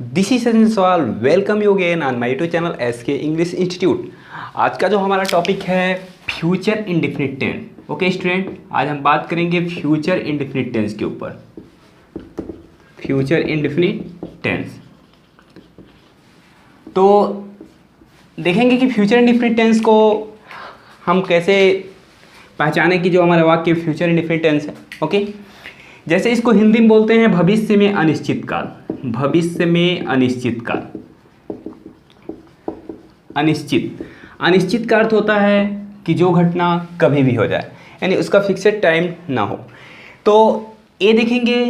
This is सवाल welcome you again on my YouTube channel SK English institute. आज का जो हमारा टॉपिक है future indefinite tense. Okay student, आज हम बात करेंगे फ्यूचर इंडेफिनिट टेंस के ऊपर। फ्यूचर इंडेफिनिट टेंस तो देखेंगे कि फ्यूचर इंडेफिनिट टेंस को हम कैसे पहचाने कि जो हमारा वाक्य फ्यूचर इंडेफिनिट टेंस है। ओके, जैसे इसको हिंदी में बोलते हैं भविष्य में अनिश्चित काल। भविष्य में अनिश्चित काल, अनिश्चित का अर्थ होता है कि जो घटना कभी भी हो जाए, यानी उसका फिक्सेड टाइम ना हो। तो ये देखेंगे,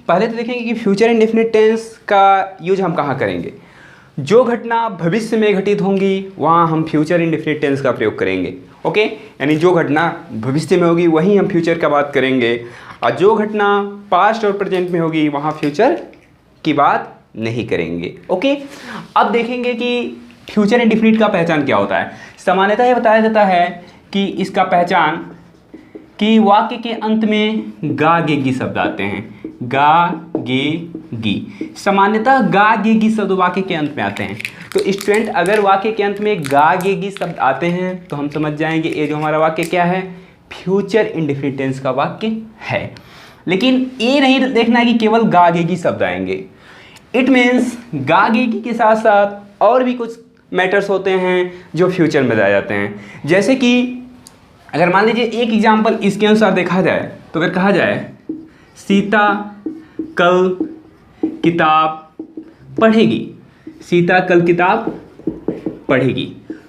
पहले तो देखेंगे कि फ्यूचर इंडेफिनिट टेंस का यूज हम कहाँ करेंगे। जो घटना भविष्य में घटित होंगी वहाँ हम फ्यूचर इंडेफिनिट टेंस का प्रयोग करेंगे। ओके, यानी जो घटना भविष्य में होगी वहीं हम फ्यूचर का बात करेंगे, और जो घटना पास्ट और प्रेजेंट में होगी वहाँ फ्यूचर की बात नहीं करेंगे। ओके, अब देखेंगे कि फ्यूचर इंडेफिनिट का पहचान क्या होता है। सामान्यतः यह बताया जाता है कि इसका पहचान कि वाक्य के अंत में गा गे गी शब्द आते हैं। गा गे गी, सामान्यतः गा गे गी शब्द वाक्य के अंत में आते हैं। तो स्टूडेंट, अगर वाक्य के अंत में गा गे गी शब्द आते हैं तो हम समझ जाएंगे ये जो हमारा वाक्य क्या है, फ्यूचर इंडेफिनिट टेंस का वाक्य है। लेकिन ये नहीं देखना है कि केवल गा गे गी शब्द आएंगे। इट मीन्स गा गे गी के साथ साथ और भी कुछ मैटर्स होते हैं जो फ्यूचर में बताए जाते हैं। जैसे कि अगर मान लीजिए एक एग्जाम्पल इसके अनुसार देखा जाए तो अगर कहा जाए सीता कल किताब पढ़ेगी, सीता कल किताब पढ़ेगी,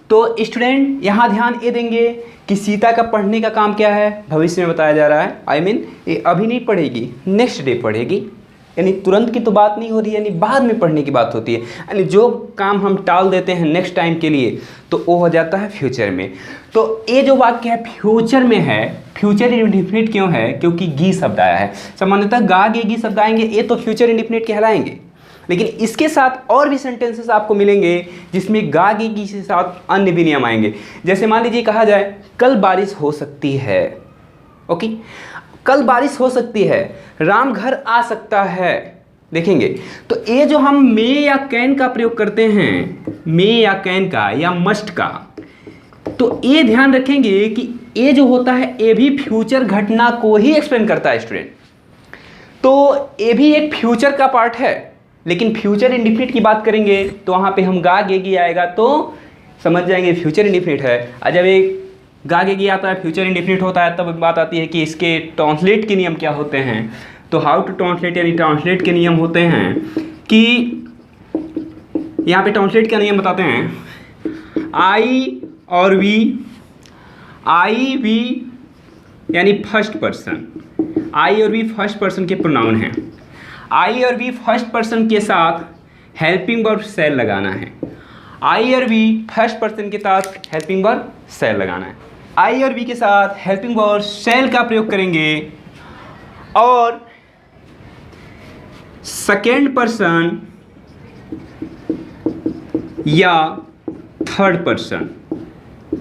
तो स्टूडेंट यहाँ ध्यान ये देंगे कि सीता का पढ़ने का काम क्या है, भविष्य में बताया जा रहा है। आई मीन ये अभी नहीं पढ़ेगी, नेक्स्ट डे पढ़ेगी, यानी तुरंत की तो बात नहीं हो रही है, यानी बाद में पढ़ने की बात होती है। यानी जो काम हम टाल देते हैं नेक्स्ट टाइम के लिए तो वो हो जाता है फ्यूचर में। तो ये जो वाक्य है फ्यूचर में है। फ्यूचर इंडेफिनिट क्यों है? क्योंकि गी शब्द आया है। सामान्यतः गा गे गी शब्द आएंगे ये तो फ्यूचर इंडेफिनिट कहलाएंगे, लेकिन इसके साथ और भी सेंटेंसेस आपको मिलेंगे जिसमें गा गे गी के साथ अन्य भी नियम आएंगे। जैसे मान लीजिए कहा जाए कल बारिश हो सकती है। ओके, कल बारिश हो सकती है, राम घर आ सकता है। देखेंगे तो ये जो हम मे या कैन का प्रयोग करते हैं, मे या कैन का या मस्ट का, तो ये ध्यान रखेंगे कि ये जो होता है ये भी फ्यूचर घटना को ही एक्सप्लेन करता है स्टूडेंट। तो ये भी एक फ्यूचर का पार्ट है, लेकिन फ्यूचर इंडेफिनिट की बात करेंगे तो वहाँ पे हम गा गे गी आएगा तो समझ जाएंगे फ्यूचर इंडेफिनिट है। और जब एक गा गे गी आता है फ्यूचर इंडेफिनिट होता है तब बात आती है कि इसके ट्रांसलेट के नियम क्या होते हैं। तो हाउ टू ट्रांसलेट, यानी ट्रांसलेट के नियम होते हैं कि यहाँ पे ट्रांसलेट का नियम बताते हैं आई और वी, आई वी यानी फर्स्ट पर्सन, आई और वी फर्स्ट पर्सन के प्रोनाउन हैं। आई और वी फर्स्ट पर्सन के साथ हेल्पिंग वर्ब सेल लगाना है। आई और वी फर्स्ट पर्सन के साथ हेल्पिंग वर्ब सेल लगाना है। आई और वी के साथ हेल्पिंग वर्ब सेल का प्रयोग करेंगे और सेकेंड पर्सन या थर्ड पर्सन,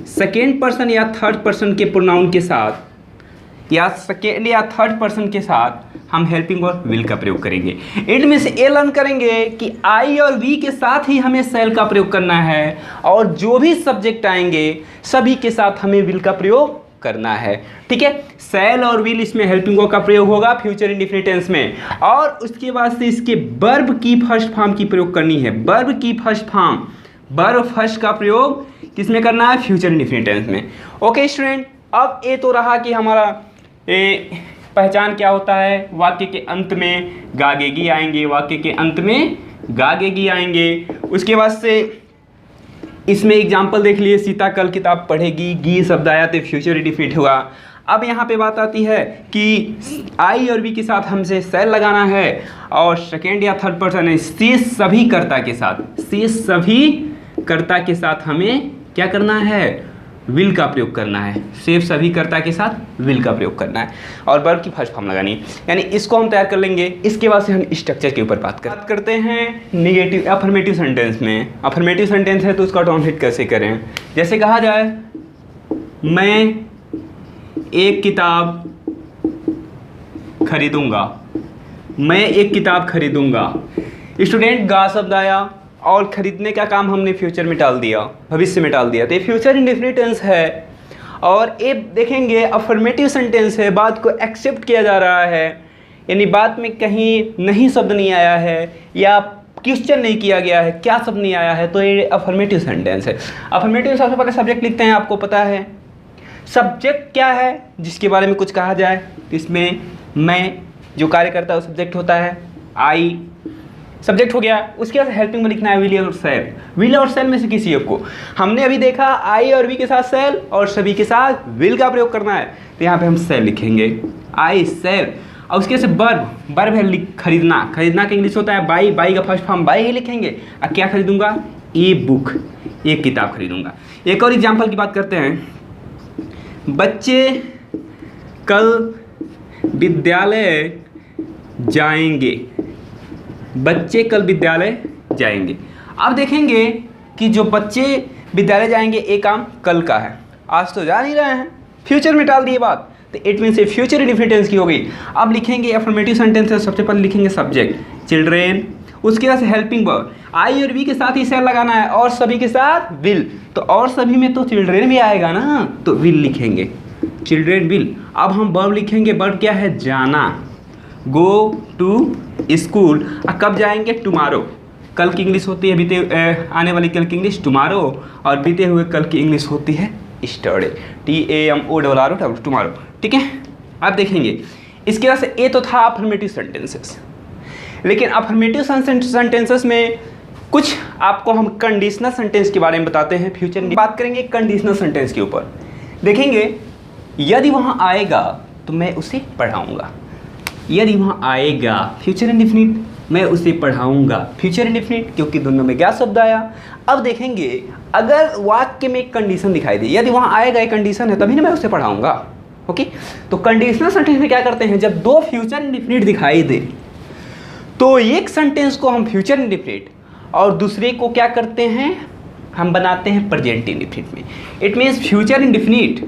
सेकेंड पर्सन या थर्ड पर्सन के प्रोनाउन के साथ या सेकेंड या थर्ड पर्सन के साथ हम हेल्पिंग वर्ब विल का प्रयोग करेंगे। इट मीन्स ये लर्न करेंगे कि आई और वी के साथ ही हमें सेल का प्रयोग करना है, और जो भी सब्जेक्ट आएंगे सभी के साथ हमें विल का प्रयोग करना है। ठीक है, सेल और विल इसमें हेल्पिंग वर्ब का प्रयोग होगा फ्यूचर इंडेफिनिट टेंस में। और उसके बाद से इसके वर्ब की फर्स्ट फॉर्म की प्रयोग करनी है। वर्ब की फर्स्ट फॉर्म, वर्ब फर्स्ट का प्रयोग किसमें करना है? फ्यूचर इंडेफिनिट टेंस में। ओके स्टूडेंट, अब ये तो रहा कि हमारा पहचान क्या होता है। वाक्य के अंत में गा गे गी आएंगे, वाक्य के अंत में गा गे गी आएंगे। उसके बाद से इसमें एग्जाम्पल देख लिए, सीता कल किताब पढ़ेगी, गी शब्द आया तो फ्यूचर इंडेफिनिट हुआ। अब यहाँ पे बात आती है कि आई और वी के साथ हमसे सेल लगाना है, और सेकेंड या थर्ड पर्सन है शेष सभी कर्ता के साथ, शेष सभी कर्ता के साथ हमें क्या करना है? विल का प्रयोग करना है। शेष सभी कर्ता के साथ विल का प्रयोग करना है और वर्ब की फर्स्ट फॉर्म लगानी है। यानी इसको हम तैयार कर लेंगे। इसके बाद से हम स्ट्रक्चर के ऊपर बात करते हैं नेगेटिव अफर्मेटिव सेंटेंस में। अफर्मेटिव सेंटेंस है तो उसका ट्रांसलेट कैसे करें। जैसे कहा जाए मैं एक किताब खरीदूंगा, मैं एक किताब खरीदूंगा, स्टूडेंट गा शब्द आया और खरीदने का काम हमने फ्यूचर में डाल दिया, भविष्य में डाल दिया, तो ये फ्यूचर इंडेफिनिट टेंस है। और ये देखेंगे अफर्मेटिव सेंटेंस है, बात को एक्सेप्ट किया जा रहा है, यानी बात में कहीं नहीं शब्द नहीं आया है या क्वेश्चन नहीं किया गया है, क्या शब्द नहीं आया है, तो ये अफर्मेटिव सेंटेंस है। अफर्मेटिव सबसे पहले सब्जेक्ट लिखते हैं, आपको पता है सब्जेक्ट क्या है जिसके बारे में कुछ कहा जाए, इसमें मैं जो कार्य करता है वो सब्जेक्ट होता है, आई सब्जेक्ट हो गया। उसके बाद हेल्पिंग में लिखना है विल और सेल, विल और सेल में से किसी एक को। हमने अभी देखा आई और वी के साथ सेल और सभी के साथ विल का प्रयोग करना है, तो यहाँ पे हम सेल लिखेंगे, आई सेल। और उसके से वर्ब है खरीदना, खरीदना का इंग्लिश होता है बाई, बाई का फर्स्ट फॉर्म बाई ही लिखेंगे। अब क्या खरीदूंगा, ए बुक, एक किताब खरीदूंगा। एक और एग्जाम्पल की बात करते हैं, बच्चे कल विद्यालय जाएंगे, बच्चे कल विद्यालय जाएंगे। अब देखेंगे कि जो बच्चे विद्यालय जाएंगे ये काम कल का है, आज तो जा नहीं रहे हैं, फ्यूचर में डाल दिए बात, तो इट मीन से फ्यूचर इंडेफिनिट टेंस की हो गई। अब लिखेंगे अफर्मेटिव सेंटेंस है, सबसे पहले लिखेंगे सब्जेक्ट चिल्ड्रेन, उसके बाद हेल्पिंग वर्ब, आई और वी के साथ ही सेल लगाना है और सभी के साथ विल, तो और सभी में तो चिल्ड्रेन भी आएगा ना, तो विल लिखेंगे, चिल्ड्रेन विल। अब हम वर्ब लिखेंगे, वर्ब क्या है, जाना, गो टू स्कूल। कब जाएंगे, टुमारो, कल की इंग्लिश होती है बीते आने वाली कल की इंग्लिश टुमारो, और बीते हुए कल की इंग्लिश होती है स्टडे, TAMORRO, टुमारो, ठीक है। अब देखेंगे इसके बाद से ये तो था अफर्मेटिव सेंटेंसेस, लेकिन अफर्मेटिव सेंटेंसेस में कुछ आपको हम कंडीशनल सेंटेंस के बारे में बताते हैं, फ्यूचर में बात करेंगे कंडीशनल सेंटेंस के ऊपर। देखेंगे यदि वहाँ आएगा तो मैं उसे पढ़ाऊँगा, यदि वहाँ आएगा फ्यूचर इंडेफिनिट, मैं उसे पढ़ाऊँगा फ्यूचर इंडेफिनिट, क्योंकि दोनों में क्या शब्द आया। अब देखेंगे अगर वाक्य में एक कंडीशन दिखाई दे, यदि वहाँ आएगा एक कंडीशन है तभी ना मैं उसे पढ़ाऊँगा, ओके। तो कंडीशनल सेंटेंस में क्या करते हैं, जब दो फ्यूचर इंडेफिनिट दिखाई दे तो एक सेंटेंस को हम फ्यूचर इंडेफिनिट और दूसरे को क्या करते हैं, हम बनाते हैं प्रेजेंट इंडेफिनिट में। इट मीन्स फ्यूचर इंडेफिनिट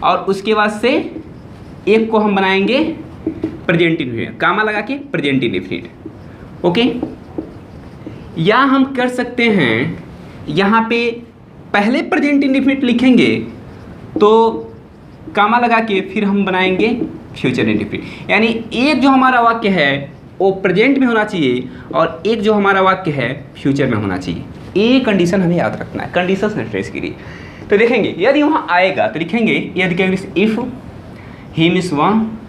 और उसके बाद से एक को हम बनाएंगे प्रेजेंट इंडेफिनिट, कामा लगा के प्रेजेंट इंडेफिनिट, ओके। या हम कर सकते हैं यहाँ पे पहले प्रेजेंट इंडेफिनिट लिखेंगे तो कामा लगा के फिर हम बनाएंगे फ्यूचर इंडेफिनिट, यानी एक जो हमारा वाक्य है वो प्रेजेंट में होना चाहिए और एक जो हमारा वाक्य है फ्यूचर में होना चाहिए। ये कंडीशन हमें याद रखना है कंडीशन सेंटेंस के लिए। तो देखेंगे यदि वहाँ आएगा तो लिखेंगे, यदि कहेंगे इफ़ ही मीन्स वहाँ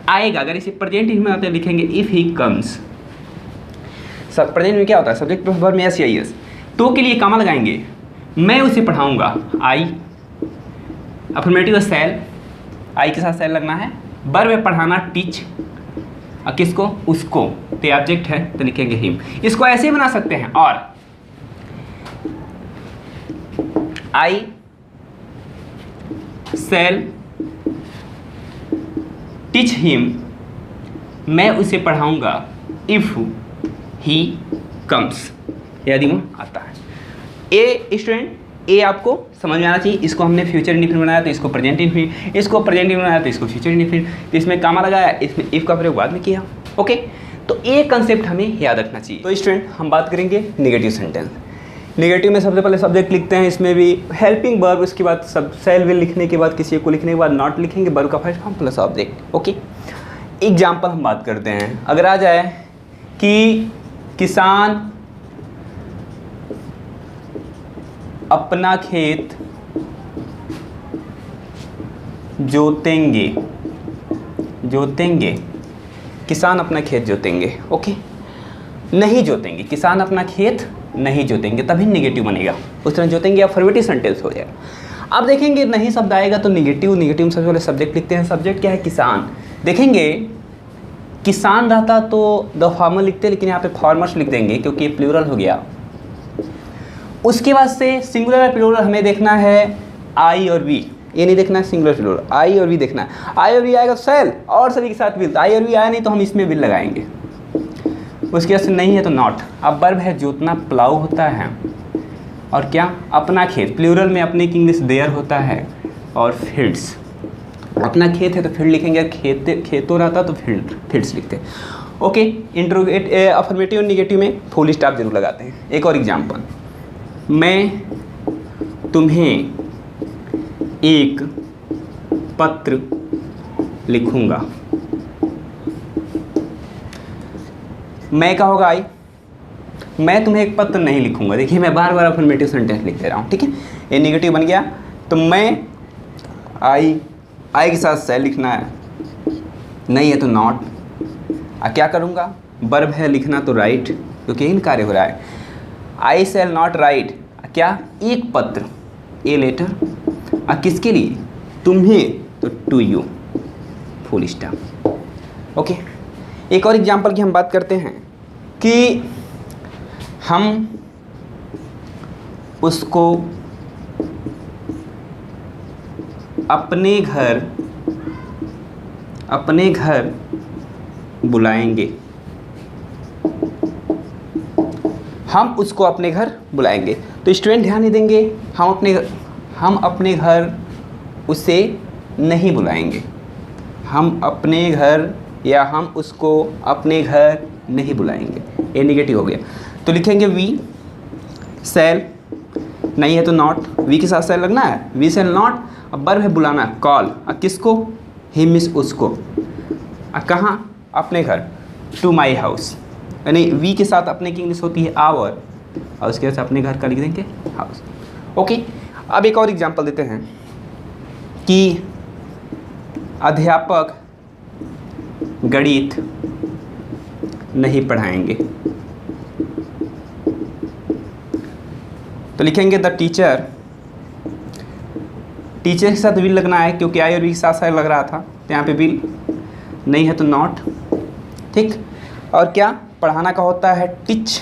आएगा, अगर इसे प्रेजेंट में आते हैं लिखेंगे इफ़ ही कम्स। सब प्रेजेंट में क्या होता है, सब्जेक्ट प्लस वर्ब में एस या एस, तो के लिए कामा लगाएंगे, मैं उसे पढ़ाऊँगा, आई अफर्मेटिव सेल, आई के साथ सेल लगना है, वर्ब है पढ़ाना टीच, और किसको, उसको, तो ऑब्जेक्ट है तो लिखेंगे हिम। इसको ऐसे ही बना सकते हैं, और आई सेल टीच हिम, मैं उसे पढ़ाऊंगा इफ ही कम्स, यदि वो आता है। ए स्टूडेंट, ए आपको समझ में आना चाहिए। इसको हमने फ्यूचर इंडेफिनिट बनाया तो इसको प्रेजेंट इंडेफिनिट, इसको प्रेजेंट इंडेफिनिट बनाया तो इसको फ्यूचर इंडेफिनिट, तो इसमें कामा लगाया, इसमें इफ का प्रयोग बाद में किया, ओके। तो ये कंसेप्ट हमें याद रखना चाहिए। तो स्टूडेंट हम बात करेंगे नेगेटिव सेंटेंस। नेगेटिव में सबसे पहले सब्जेक्ट लिखते हैं, इसमें भी हेल्पिंग वर्ब, उसके बाद सब सेल विल लिखने के बाद किसी को लिखने के बाद नॉट लिखेंगे, वर्ब का first form plus object, okay. Example हम बात करते हैं, अगर आ जाए कि किसान अपना खेत जोतेंगे, जोतेंगे, किसान अपना खेत जोतेंगे, ओके। नहीं जोतेंगे, किसान अपना खेत नहीं जोतेंगे, तभी नेगेटिव बनेगा, उस तरह जोतेंगे अफर्मेटिव सेंटेंस हो जाएगा। अब देखेंगे नहीं शब्द आएगा तो नेगेटिव, नेगेटिव में सबसे पहले सब्जेक्ट लिखते हैं, सब्जेक्ट क्या है, किसान। देखेंगे किसान रहता तो द फार्मर लिखते, लेकिन यहाँ पे फार्मर्स लिख देंगे क्योंकि ये प्लूरल हो गया। उसके बाद से सिंगुलर और प्लूरल हमें देखना है आई और वी, ये नहीं देखना है सिंगुलर प्लूरल, आई और वी देखना है। आई और वी आएगा सेल और सभी के साथ विल, आई और वी आया नहीं तो हम इसमें विल लगाएंगे, उसके बाद से नहीं है तो नॉट। अब वर्ब है जोतना, प्लाउ होता है, और क्या अपना खेत, प्लूरल में अपने की इंग्लिश देयर होता है, और फील्ड्स, अपना खेत है तो फील्ड लिखेंगे, खेतों रहता तो फील्ड्स लिखते। ओके, इंट्रोगेट अफर्मेटिव और निगेटिव में फुल स्टॉप जरूर लगाते हैं। एक और एग्जांपल, मैं तुम्हें एक पत्र लिखूंगा। मैं का होगा आई, मैं तुम्हें एक पत्र नहीं लिखूंगा। देखिए मैं बार बार अफर्मेटिव सेंटेंस लिख दे रहा हूँ, ठीक है, ये निगेटिव बन गया। तो मैं आई के साथ सेल लिखना है, नहीं है तो नॉट। क्या करूँगा, वर्ब है लिखना तो राइट, क्योंकि इन कार्य हो रहा है। आई सेल नॉट राइट क्या, एक पत्र, ए लेटर, किसके लिए, तुम्हें, तो to you, full stop. Okay, एक और एग्जांपल की हम बात करते हैं कि हम उसको अपने घर बुलाएंगे। हम उसको अपने घर बुलाएंगे। तो स्टूडेंट ध्यान नहीं देंगे, हम अपने घर उसे नहीं बुलाएंगे। हम अपने घर या हम उसको अपने घर नहीं बुलाएंगे, ये नेगेटिव हो गया। तो लिखेंगे वी सेल, नहीं है तो नॉट, वी के साथ सेल लगना है, वी सेल नॉट। अब वर्ब है बुलाना, कॉल, किसको, हिम मिस उसको, कहाँ, अपने घर, टू माई हाउस। यानी वी के साथ अपने की इंग्लिश होती है आवर, और उसके साथ अपने घर का लिख देंगे हाउस। ओके, अब एक और एग्जांपल देते हैं कि अध्यापक गणित नहीं पढ़ाएंगे। तो लिखेंगे द टीचर, टीचर के साथ विल लगना है, क्योंकि आई और वी के साथ साथ लग रहा था, तो यहाँ पे विल, नहीं है तो नॉट, ठीक। और क्या पढ़ाना का होता है टीच,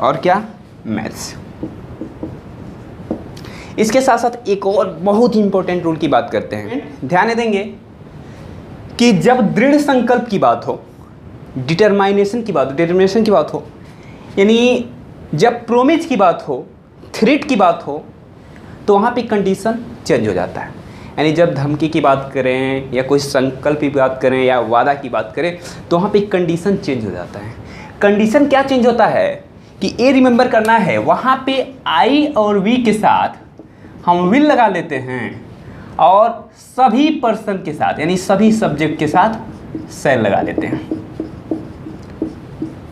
और क्या मैथ्स। इसके साथ साथ एक और बहुत ही इंपॉर्टेंट रूल की बात करते हैं। ध्यान देंगे कि जब दृढ़ संकल्प की बात हो, डिटरमाइनेशन की बात हो, यानी जब प्रोमिस की बात हो, थ्रेट की बात हो, तो वहाँ पे कंडीशन चेंज हो जाता है। यानी जब धमकी की बात करें या कोई संकल्प की बात करें या वादा की बात करें, तो वहाँ पे कंडीशन चेंज हो जाता है। कंडीशन क्या चेंज होता है कि ये रिमेंबर करना है, वहाँ पे आई और वी के साथ हम विल लगा लेते हैं, और सभी पर्सन के साथ यानी सभी सब्जेक्ट के साथ सेल लगा लेते हैं।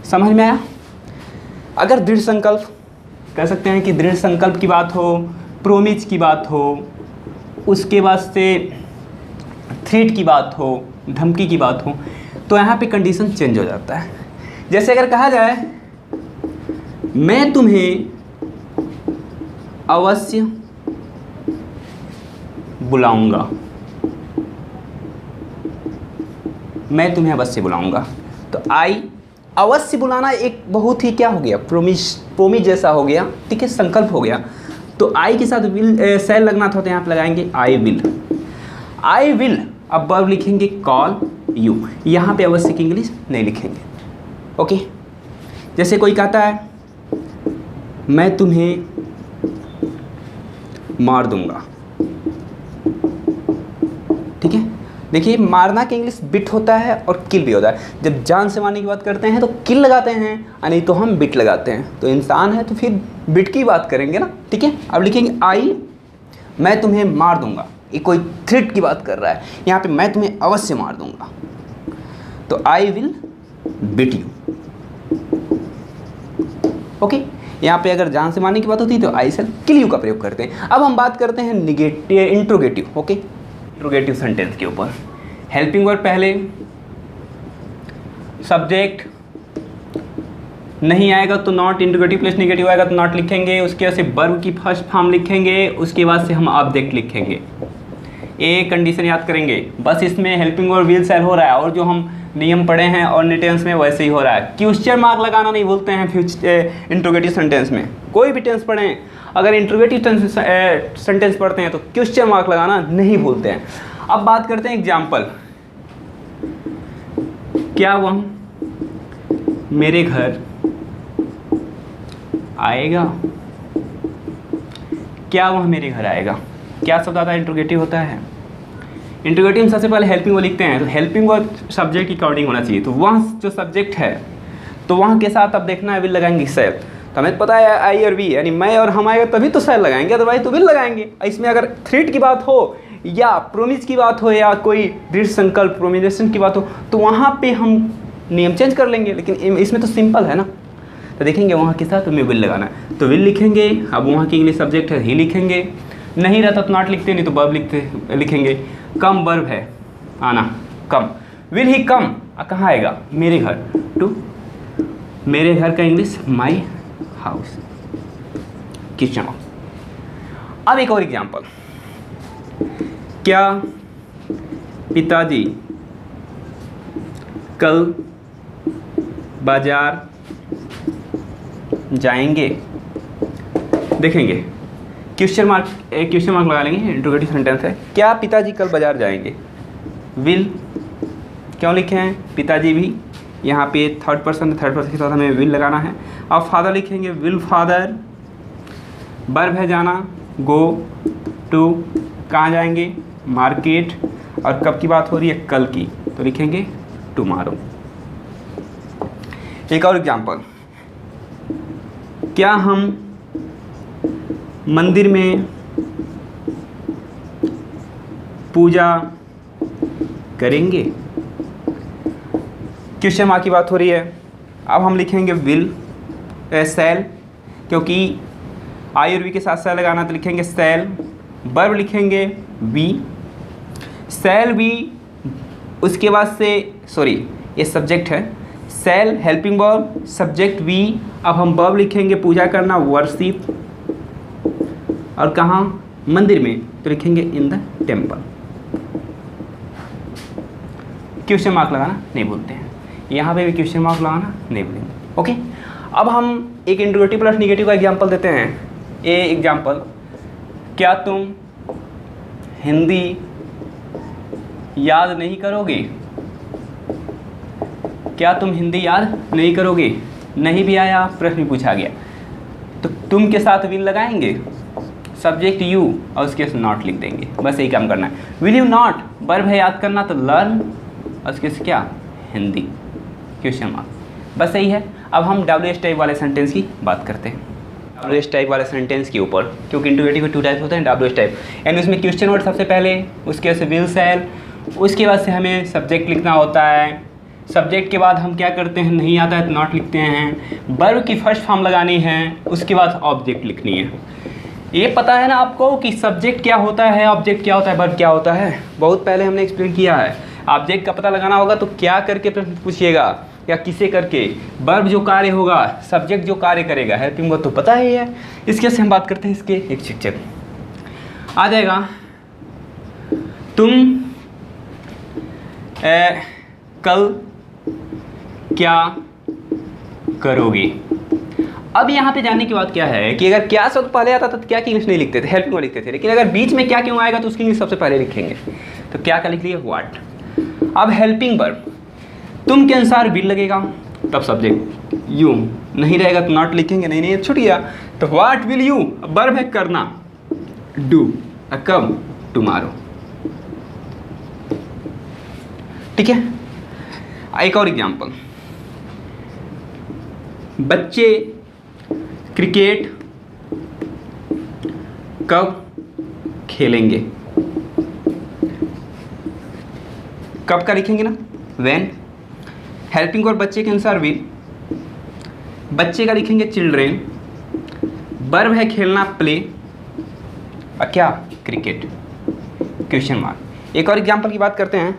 समझ में आया? अगर दृढ़ संकल्प कह सकते हैं कि दृढ़ संकल्प की बात हो, प्रोमिस की बात हो, उसके बाद से थ्रेट की बात हो, धमकी की बात हो, तो यहाँ पे कंडीशन चेंज हो जाता है। जैसे अगर कहा जाए मैं तुम्हें अवश्य बुलाऊंगा, मैं तुम्हें अवश्य बुलाऊंगा, तो आई अवश्य बुलाना एक बहुत ही क्या हो गया, प्रोमिस जैसा हो गया, ठीक है, संकल्प हो गया। तो आई के साथ विल सेल लगना था, तो यहाँ पे लगाएंगे आई विल। अब वर्ब लिखेंगे कॉल यू, यहाँ पे अवश्य की इंग्लिश नहीं लिखेंगे। ओके, जैसे कोई कहता है मैं तुम्हें मार दूंगा, ठीक है। देखिए मारना की इंग्लिश बिट होता है और किल भी होता है। जब जान से मारने की बात करते हैं तो किल लगाते हैं, नहीं तो हम बिट लगाते हैं। तो इंसान है तो फिर बिट की बात करेंगे ना, ठीक है। अब लिखेंगे आई मैं तुम्हें मार दूंगा, ये कोई थ्रेट की बात कर रहा है, यहाँ पे मैं तुम्हें अवश्य मार दूंगा, तो I will bit you. Okay, यहाँ पे अगर जान से मारने की बात होती है तो आई सेल किल यू का प्रयोग करते हैं। अब हम बात करते हैं negative interrogative, okay, interrogative sentence के ऊपर। हेल्पिंग वर्ब पहले, सब्जेक्ट नहीं आएगा तो नॉट, इंट्रोगेटिव प्लस नेगेटिव आएगा तो नॉट लिखेंगे, उसके बाद से वर्ब की फर्स्ट फॉर्म लिखेंगे, उसके बाद से हम ऑब्जेक्ट लिखेंगे। ये कंडीशन याद करेंगे, बस इसमें हेल्पिंग वर्ब विल सेल हो रहा है और जो हम नियम पढ़े हैं और टेंस में वैसे ही हो रहा है। क्वेश्चन मार्क लगाना नहीं बोलते हैं फ्यूचर इंट्रोगेटिव सेंटेंस में। कोई भी टेंस पढ़ें, अगर इंट्रोगेटिव सेंटेंस पढ़ते हैं तो क्वेश्चन मार्क लगाना नहीं भूलते हैं। अब बात करते हैं एग्जाम्पल, क्या वह मेरे घर आएगा, क्या वह मेरे घर आएगा। क्या शब्द आता है, इंट्रोगेटिव होता है। इंट्रोगेटिव में सबसे पहले हेल्पिंग वर्ब लिखते हैं, तो हेल्पिंग वर्ब सब्जेक्ट की अकॉर्डिंग होना चाहिए। तो वहाँ जो सब्जेक्ट है तो वहाँ के साथ अब देखना है विल लगाएंगे सेल। तो हमें पता है आई और वी, यानी मैं और हम आएगा तभी तो सेल लगाएंगे, अदरवाइज तो विल लगाएंगे। इसमें अगर थ्रेट की बात हो या प्रोमिस की बात हो या कोई दृढ़ संकल्प प्रोमिनेशन की बात हो तो वहाँ पे हम नियम चेंज कर लेंगे, लेकिन इसमें तो सिंपल है ना। तो देखेंगे वहाँ के साथ हमें विल लगाना है, तो विल लिखेंगे। अब वहाँ की इंग्लिश सब्जेक्ट है ही लिखेंगे, नहीं रहता तो नॉट लिखते, नहीं तो वर्ब लिखेंगे। कम वर्ब है आना, कम। विल ही कम, कहाँ आएगा? मेरे घर, टू मेरे घर का इंग्लिश माई हाउस, किचन। अब एक और एग्जाम्पल, क्या पिताजी कल बाजार जाएंगे? देखेंगे क्वेश्चन मार्क लगा लेंगे, इंट्रोगेटिव सेंटेंस है। क्या पिताजी कल बाजार जाएंगे? विल क्यों लिखे हैं? पिताजी भी यहाँ पे थर्ड पर्सन के साथ हमें विल लगाना है। अब फादर लिखेंगे विल फादर, वर्ब है जाना, गो टू, कहाँ जाएंगे? मार्केट, और कब की बात हो रही है? कल की, तो लिखेंगे टुमारो। एक और एग्जाम्पल, क्या हम मंदिर में पूजा करेंगे? क्वेश्चन मार्क की बात हो रही है। अब हम लिखेंगे विल सेल, क्योंकि आई और वी के साथ सेल लगाना, तो लिखेंगे सेल। वर्ब लिखेंगे वी, सेल वी, उसके बाद से सॉरी ये सब्जेक्ट है, shall helping verb, subject V. अब हम वर्ब लिखेंगे पूजा करना, वर्शिप, और कहाँ? मंदिर में, तो लिखेंगे in the temple. Question mark लगाना नहीं भूलते हैं, यहाँ पे भी क्वेश्चन मार्क लगाना नहीं भूलेंगे। ओके, अब हम एक इंट्रोगेटिव प्लस नेगेटिव का एग्जाम्पल देते हैं। ये एग्जाम्पल, क्या तुम हिंदी याद नहीं करोगे? क्या तुम हिंदी याद नहीं करोगे? नहीं भी आया, प्रश्न भी पूछा गया, तो तुम के साथ विल लगाएंगे, सब्जेक्ट यू, और उसके साथ नॉट लिख देंगे। बस यही काम करना है। विल यू नॉट, वर्ब है याद करना, तो लर्न, और उसके से क्या? Hindi, question mark. बस यही है। अब हम WH टाइप वाले सेंटेंस की बात करते हैं, WH टाइप वाले सेंटेंस के ऊपर, क्योंकि इंट्रोगेटिव के 2 टाइप होते हैं, WH टाइप, यानी उसमें क्वेश्चन वर्ड सबसे पहले, उसके बाद से विल सेल, उसके बाद से हमें सब्जेक्ट लिखना होता है। सब्जेक्ट के बाद हम क्या करते हैं? नहीं आता है तो नॉट लिखते हैं। वर्ब की फर्स्ट फॉर्म लगानी है, उसके बाद ऑब्जेक्ट लिखनी है। ये पता है ना आपको कि सब्जेक्ट क्या होता है, ऑब्जेक्ट क्या होता है, वर्ब क्या होता है? बहुत पहले हमने एक्सप्लेन किया है। ऑब्जेक्ट का पता लगाना होगा तो क्या करके प्रश्न पूछिएगा, या किसे करके? वर्ब जो कार्य होगा, सब्जेक्ट जो कार्य करेगा, हेल्पिंग वर्ब तो पता ही है। इसके से हम बात करते हैं, इसके एक शिक्षक आ जाएगा, तुम कल क्या करोगे? अब यहाँ पे जानने की बात क्या है कि अगर क्या शब्द पहले आता था तो क्या की इंग्लिश नहीं लिखते थे, हेल्पिंग वर्ब लिखते थे, लेकिन अगर बीच में क्या क्यों आएगा तो उसकी इंग्लिश सबसे पहले लिखेंगे। तो क्या लिख लिए? व्हाट। अब हेल्पिंग वर्ब, तुम के अनुसार विल लगेगा, तब सब्जेक्ट यू, नहीं रहेगा तो नॉट लिखेंगे, नहीं छूट गया। तो व्हाट विल यू, वर्ब है करना, डू, कब? टुमारो। ठीक है। एक और एग्जाम्पल, बच्चे क्रिकेट कब खेलेंगे? कब का लिखेंगे ना, व्हेन। हेल्पिंग वर्ब बच्चे के अनुसार विल, बच्चे का लिखेंगे चिल्ड्रेन, वर्ब है खेलना प्ले, और क्या? Cricket, question mark. एक और एग्जाम्पल की बात करते हैं,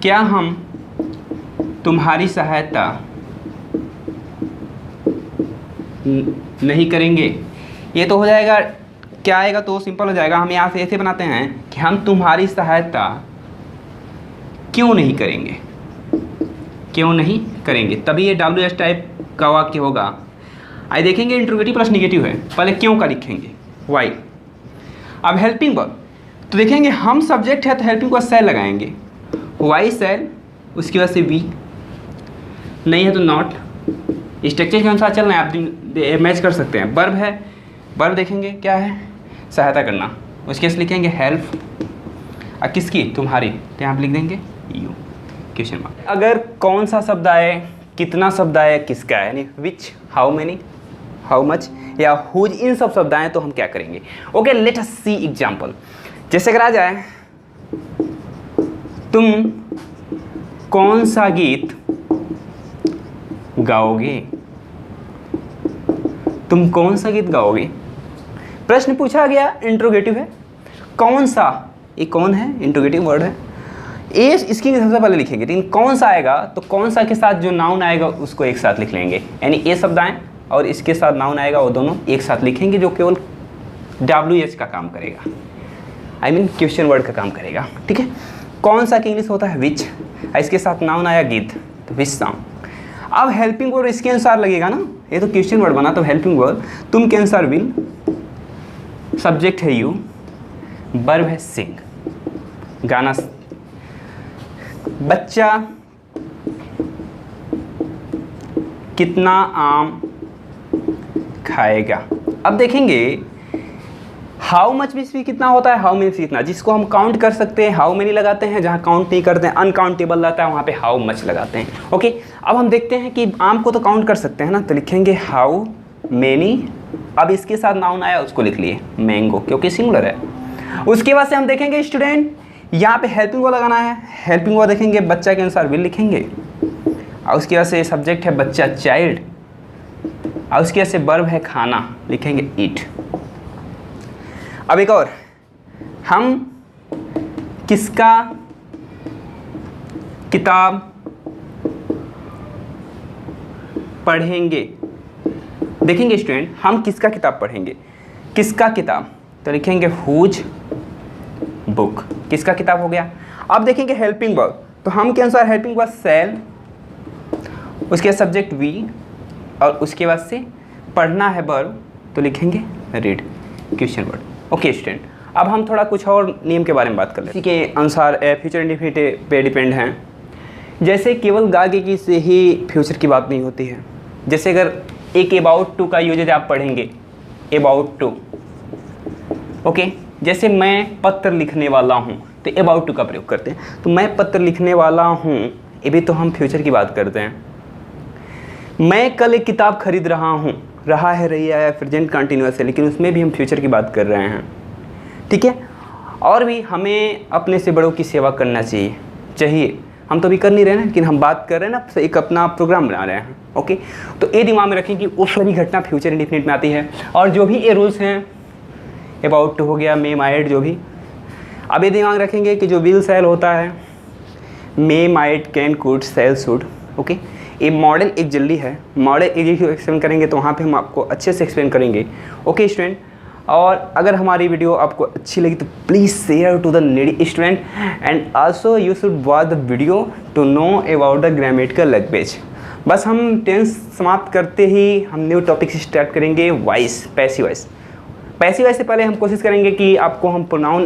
क्या हम तुम्हारी सहायता नहीं करेंगे? ये तो हो जाएगा, क्या आएगा तो सिंपल हो जाएगा। हम यहाँ से ऐसे बनाते हैं कि हम तुम्हारी सहायता क्यों नहीं करेंगे, क्यों नहीं करेंगे, तभी ये WH टाइप का वाक्य होगा। आइए देखेंगे, इंट्रोगेटिव प्लस नेगेटिव है, पहले क्यों का लिखेंगे, वाई। अब हेल्पिंग वर्ब, तो देखेंगे हम सब्जेक्ट है तो हेल्पिंग वर्ब सेल लगाएंगे, वाई सेल, उसकी वजह से वी, नहीं है तो नॉट। स्ट्रक्चर के अनुसार चलना है, आप मैच कर सकते हैं। वर्ब है, वर्ब देखेंगे क्या है, सहायता करना, उसके बाद लिखेंगे हेल्प, किसकी, तुम्हारी, तो यहाँ पे लिख देंगे यू, क्वेश्चन मार्क। अगर कौन सा शब्द आए, कितना शब्द आए, किसका है, यानी विच, हाउ मेनी, हाउ मच या हुज, इन सब शब्द आए तो हम क्या करेंगे। ओके, लेट अस सी एग्जांपल। जैसे अगर आ जाए तुम कौन सा गीत गाओगे, तुम कौन सा गीत गाओगे, प्रश्न पूछा गया, इंट्रोगेटिव है। कौन सा, ये कौन है, इंट्रोगेटिव वर्ड है। ए इसकी सबसे पहले लिखेंगे, लेकिन कौन सा आएगा तो कौन सा के साथ जो नाउन आएगा उसको एक साथ लिख लेंगे, यानी ए शब्द आए और इसके साथ नाउन आएगा, वो दोनों एक साथ लिखेंगे, जो केवल WH का काम करेगा, आई मीन क्वेश्चन वर्ड का काम करेगा। ठीक है, कौन सा की इंग्लिश होता है विच, इसके साथ नाउन आया गीत, तो विच सॉन्ग। अब हेल्पिंग वर्ड इसके अनुसार लगेगा ना, ये तो क्वेश्चन वर्ड बना, तो हेल्पिंग वर्ड तुम के अनुसार विल, सब्जेक्ट है यू, वर्ब है सिंग, गाना, बच्चा कितना आम खाएगा। अब देखेंगे हाउ मच भी कितना होता है, हाउ मेनी कितना, जिसको हम काउंट कर सकते हैं हाउ मेनी लगाते हैं, जहाँ काउंट नहीं करते हैं अनकाउंटेबल रहता है वहाँ पे हाउ मच लगाते हैं। ओके, अब हम देखते हैं कि आम को तो काउंट कर सकते हैं ना, तो लिखेंगे हाउ मेनी, अब इसके साथ नाउन आया उसको लिख लिए मैंगो, क्योंकि सिंगुलर है। उसके बाद से हम देखेंगे स्टूडेंट, यहाँ पे हेल्पिंग वर्ड लगाना है, हेल्पिंग वर्ड देखेंगे, बच्चा के अनुसार विल लिखेंगे, और उसके बाद से सब्जेक्ट है बच्चा चाइल्ड, और उसके बाद से वर्ब है खाना, लिखेंगे ईट। अब एक और, हम किसका किताब पढ़ेंगे, देखेंगे स्टूडेंट, हम किसका किताब पढ़ेंगे, किसका किताब, तो लिखेंगे हुज बुक, किसका किताब हो गया। अब देखेंगे हेल्पिंग वर्ब, तो हम के अनुसार हेल्पिंग वर्ब सेल, उसके सब्जेक्ट वी, और उसके बाद से पढ़ना है वर्ब, तो लिखेंगे read, question word. Okay student, अब हम थोड़ा कुछ और नियम के बारे में बात कर लेते हैं, इसी के अनुसार फ्यूचर इंडेफिनिट पे डिपेंड हैं। जैसे केवल गागे की से ही फ्यूचर की बात नहीं होती है, जैसे अगर एक अबाउट टू का यूजेज आप पढ़ेंगे, अबाउट टू, ओके, जैसे मैं पत्र लिखने वाला हूँ, तो अबाउट टू का प्रयोग करते हैं, तो मैं पत्र लिखने वाला हूँ, ये भी तो हम फ्यूचर की बात करते हैं। मैं कल एक किताब खरीद रहा हूँ, रहा है, रही है, प्रेजेंट कंटिन्यूअस है, लेकिन उसमें भी हम फ्यूचर की बात कर रहे हैं। ठीक है, और भी हमें अपने से बड़ों की सेवा करना चाहिए, हम तो भी कर नहीं रहे हैं, लेकिन हम बात कर रहे हैं ना, एक अपना प्रोग्राम बना रहे हैं। ओके, तो ये दिमाग में रखें कि वो सभी घटना फ्यूचर इंडेफिनिट में आती है, और जो भी ये रूल्स हैं, अबाउट टू हो गया, मे माइट, जो भी, अब ये दिमाग रखेंगे कि जो विल सेल होता है, may might can could shall should. Okay, ये मॉडल एक जल्दी है, मॉडल एक एक्सप्लेन करेंगे तो वहाँ पे हम आपको अच्छे से एक्सप्लेन करेंगे। ओके स्टूडेंट, और अगर हमारी वीडियो आपको अच्छी लगी तो please share to the needy student, and also you should watch the video to know about the grammatical language. बस हम टेंस समाप्त करते ही हम न्यू टॉपिक से स्टार्ट करेंगे, voice, passive voice. Passive voice से पहले हम कोशिश करेंगे कि आपको हम प्रोनाउन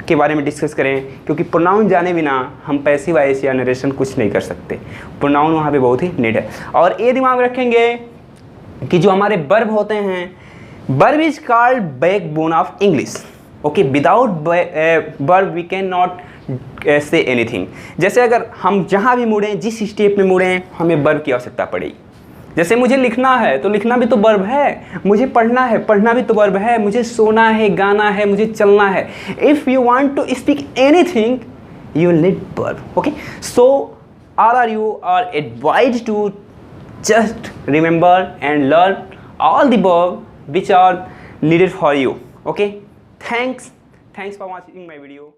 के बारे में डिस्कस करें, क्योंकि प्रोनाउन जाने बिना हम पैसिव वॉइस या नरेशन कुछ नहीं कर सकते, प्रोनाउन वहाँ पे बहुत ही नीड है। और ये दिमाग में रखेंगे कि जो हमारे वर्ब होते हैं, verb is called backbone of English. Okay, without verb we can not say anything. जैसे अगर हम जहाँ भी मुड़ें, जिस स्टेप में मुड़ें, हमें वर्ब की आवश्यकता पड़ेगी। जैसे मुझे लिखना है तो लिखना भी तो वर्ब है, मुझे पढ़ना है, पढ़ना भी तो वर्ब है, मुझे सोना है, गाना है, मुझे चलना है। If you want to speak anything you will need verb. Okay, so all are you are advised to just remember and learn all the verb which are needed for you. Okay, thanks for watching my video.